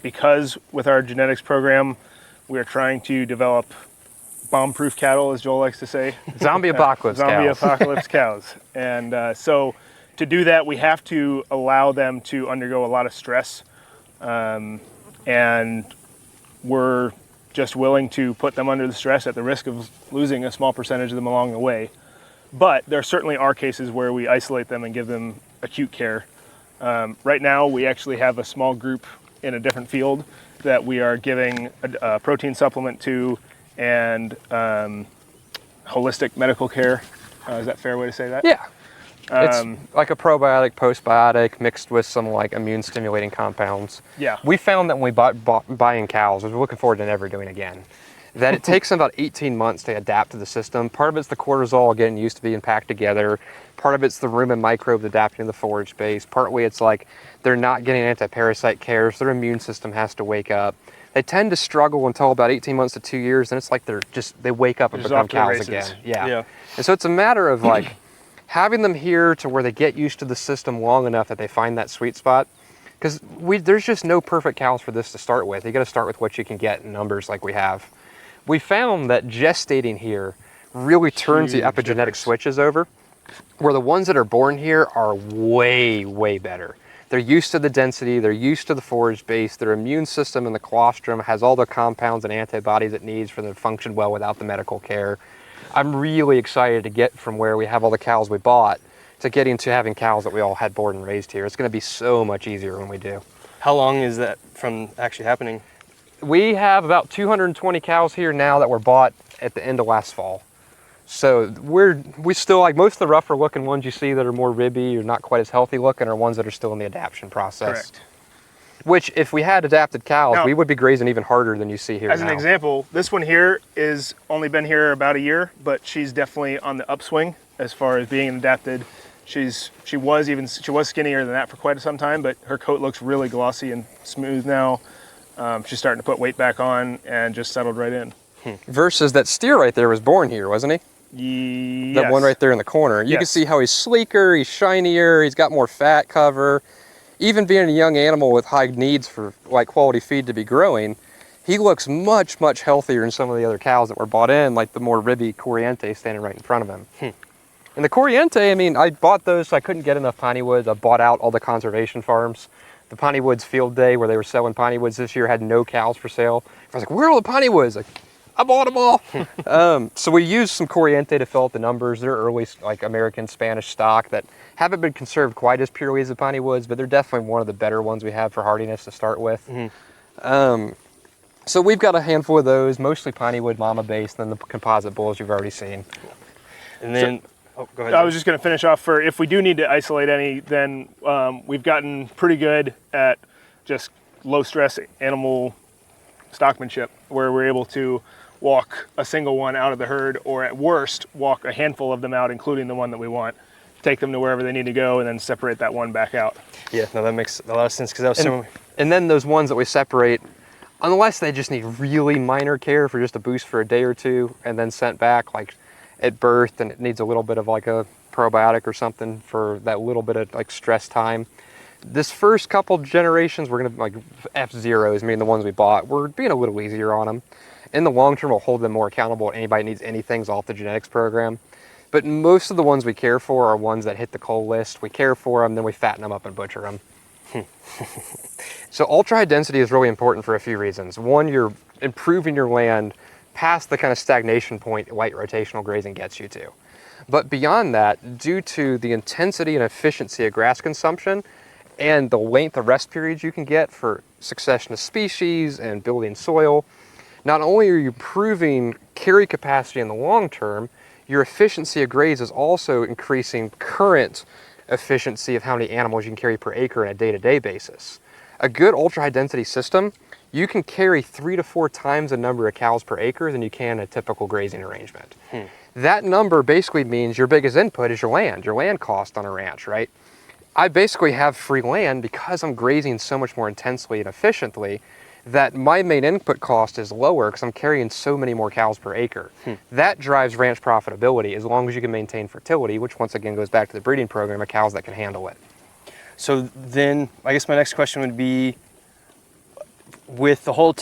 because with our genetics program, we are trying to develop bomb-proof cattle, as Joel likes to say. Zombie apocalypse Zombie cows. apocalypse cows. And so to do that, we have to allow them to undergo a lot of stress. And we're just willing to put them under the stress at the risk of losing a small percentage of them along the way. But there certainly are cases where we isolate them and give them acute care. Right now, we actually have a small group in a different field that we are giving a protein supplement to and holistic medical care. Is that a fair way to say that? Yeah. It's like a probiotic, postbiotic mixed with some like immune stimulating compounds. Yeah. We found that when we buying cows, which we're looking forward to never doing again, that it takes them about 18 months to adapt to the system. Part of it's the cortisol getting used to being packed together. Part of it's the rumen microbes adapting to the forage base. Partly it's like they're not getting anti-parasite care, so their immune system has to wake up. They tend to struggle until about 18 months to 2 years, and it's like they wake up and become cows again. Yeah. And so it's a matter of like having them here to where they get used to the system long enough that they find that sweet spot. Because there's just no perfect cows for this to start with. You got to start with what you can get in numbers like we have. We found that gestating here really turns the epigenetic switches over, where the ones that are born here are way, way better. They're used to the density, they're used to the forage base, their immune system in the colostrum has all the compounds and antibodies it needs for them to function well without the medical care. I'm really excited to get from where we have all the cows we bought to getting to having cows that we all had born and raised here. It's going to be so much easier when we do. How long is that from actually happening? We have about 220 cows here now that were bought at the end of last fall. So we still, like most of the rougher looking ones you see that are more ribby or not quite as healthy looking are ones that are still in the adaptation process. Correct. Which if we had adapted cows, we would be grazing even harder than you see here As now. an example, this one here is only been here about a year, but she's definitely on the upswing as far as being adapted. She was skinnier than that for quite some time, but her coat looks really glossy and smooth now. She's starting to put weight back on and just settled right in. Versus that steer right there was born here, wasn't he? Yes. That one right there in the corner. You can see how he's sleeker, he's shinier, he's got more fat cover. Even being a young animal with high needs for like quality feed to be growing, he looks much, much healthier than some of the other cows that were bought in, like the more ribby Corriente standing right in front of him. And the Corriente, I mean, I bought those so I couldn't get enough piney woods. I bought out all the conservation farms. The Piney Woods field day where they were selling piney woods this year had no cows for sale. I was like, where are all the piney woods? Like, I bought them all. So we used some Corriente to fill out the numbers. They're early like American Spanish stock that haven't been conserved quite as purely as the piney woods, but they're definitely one of the better ones we have for hardiness to start with. So we've got a handful of those, mostly piney wood mama based, and then the composite bulls you've already seen. And then, go ahead. I was just going to finish off for if we do need to isolate any, then we've gotten pretty good at just low stress animal stockmanship, where we're able to walk a single one out of the herd, or at worst, walk a handful of them out, including the one that we want, take them to wherever they need to go, and then separate that one back out. Yeah, no, that makes a lot of sense because that was so. And then those ones that we separate, unless they just need really minor care for just a boost for a day or two, and then sent back like at birth, and it needs a little bit of like a probiotic or something for that little bit of like stress time. This first couple generations, we're gonna like F0s, meaning the ones we bought, we're being a little easier on them. In the long term, we'll hold them more accountable. Anybody needs anything's off the genetics program. But most of the ones we care for are ones that hit the cull list. We care for them, then we fatten them up and butcher them. So ultra high density is really important for a few reasons. One, you're improving your land past the kind of stagnation point light rotational grazing gets you to. But beyond that, due to the intensity and efficiency of grass consumption and the length of rest periods you can get for succession of species and building soil, not only are you improving carry capacity in the long term, your efficiency of graze is also increasing current efficiency of how many animals you can carry per acre on a day-to-day basis. A good ultra high density system, you can carry 3 to 4 times the number of cows per acre than you can in a typical grazing arrangement. That number basically means your biggest input is your land cost on a ranch, right? I basically have free land because I'm grazing so much more intensely and efficiently that my main input cost is lower because I'm carrying so many more cows per acre. That drives ranch profitability as long as you can maintain fertility, which once again goes back to the breeding program of cows that can handle it. So then, I guess my next question would be, with the whole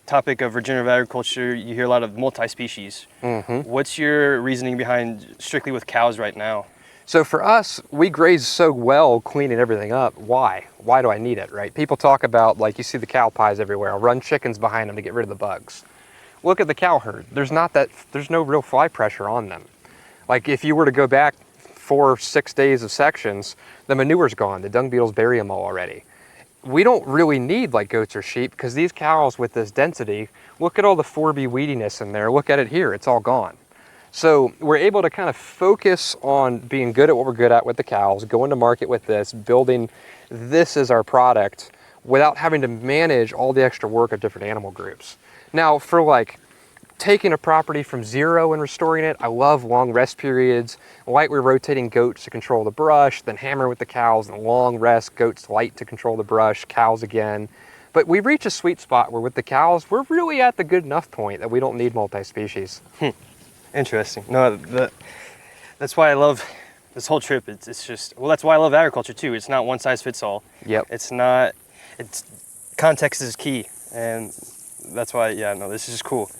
topic of regenerative agriculture, you hear a lot of multi-species. What's your reasoning behind strictly with cows right now? So for us, we graze so well cleaning everything up. Why? Why do I need it, right? People talk about, like, you see the cow pies everywhere. I'll run chickens behind them to get rid of the bugs. Look at the cow herd. There's no real fly pressure on them. Like, if you were to go back 4 or 6 days of sections, the manure's gone. The dung beetles bury them all already. We don't really need like goats or sheep because these cows with this density, look at all the 4B weediness in there. Look at it here, it's all gone. So we're able to kind of focus on being good at what we're good at with the cows, going to market with this, building this as our product without having to manage all the extra work of different animal groups. Now for like taking a property from 0 and restoring it, I love long rest periods, lightly rotating goats to control the brush, then hammer with the cows, and long rest, goats light to control the brush, cows again. But we reach a sweet spot where with the cows, we're really at the good enough point that we don't need multi-species. Interesting. No, that's why I love this whole trip. It's just, well, that's why I love agriculture too. It's not one size fits all. Yep. Context is key. And that's why, yeah, no, this is just cool.